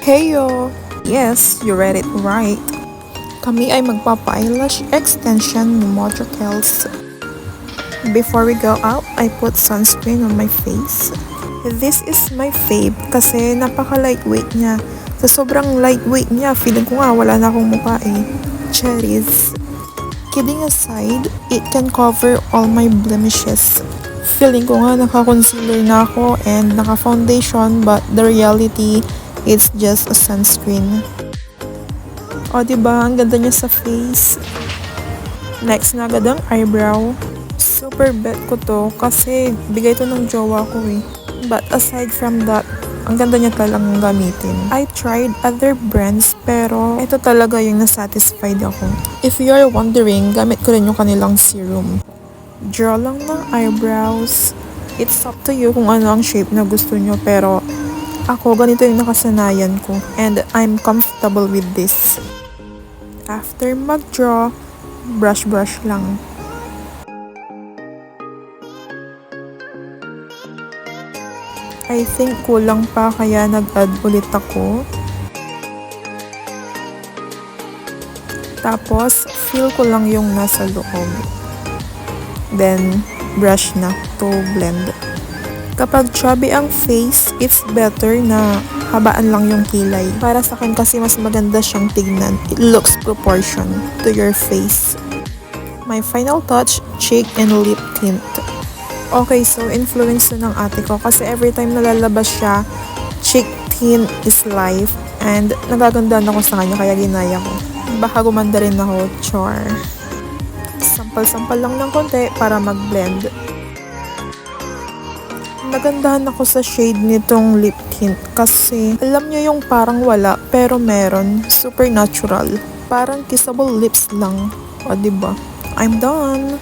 Heyo! Yes, you read it right. Kami ay magpapa-eyelash extension ni Modrocels. Before we go out, I put sunscreen on my face. This is my fave kasi napaka-lightweight niya. Sa sobrang lightweight niya, feeling ko nga wala na akong mukha eh. Cherries. Kidding aside, it can cover all my blemishes. Feeling ko nga naka-concealer na ako and naka-foundation, but the reality, it's just a sunscreen. O diba, ang ganda niya sa face. Next na agad ang eyebrow. Super bet ko to kasi bigay to ng jowa ko eh. But aside from that, ang ganda niya talagang gamitin. I tried other brands pero ito talaga yung nasatisfied ako. If you are wondering, gamit ko rin yung kanilang serum. Draw lang ng eyebrows. It's up to you kung ano ang shape na gusto nyo pero ako ganito yung nakasanayan ko and I'm comfortable with this. After mag-draw, brush lang. I think kulang pa kaya nag-add ulit ako. Tapos, feel ko lang yung nasa loob. Then, brush na to blend. Kapag chubby ang face, it's better na habaan lang yung kilay. Para sa akin kasi mas maganda siyang tignan. It looks proportion to your face. My final touch, cheek and lip tint. Okay, so influence na ng ate ko kasi every time nalalabas siya, cheek tint is life and nagagandaan ako sa kanya kaya ginaya ko. Baka gumanda rin ako, char. Sampal-sampal lang ng konti para mag-blend. Nagandahan ako sa shade nitong lip tint kasi alam nyo yung parang wala pero meron, super natural. Parang kissable lips lang. O diba? I'm done!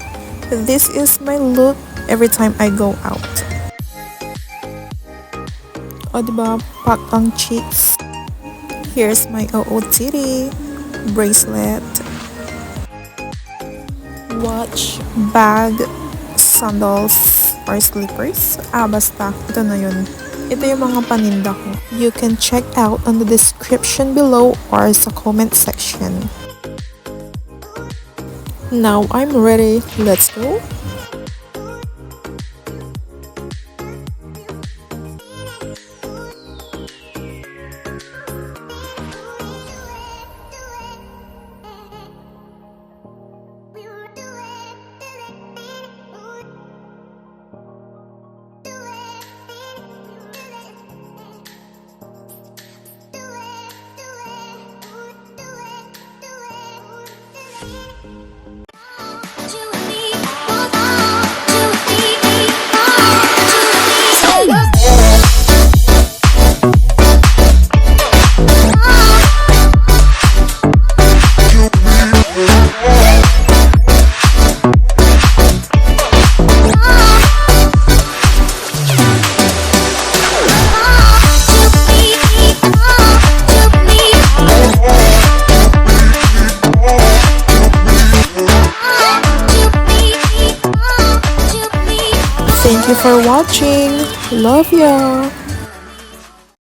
This is my look every time I go out. O diba, pack ang cheeks. Here's my OOTD bracelet, watch, bag, sandals, or slippers. Basta, ito na yun. Ito yung mga paninda ko. You can check out on the description below or sa comment section. Now I'm ready. Let's go! Thank you for watching. Love ya.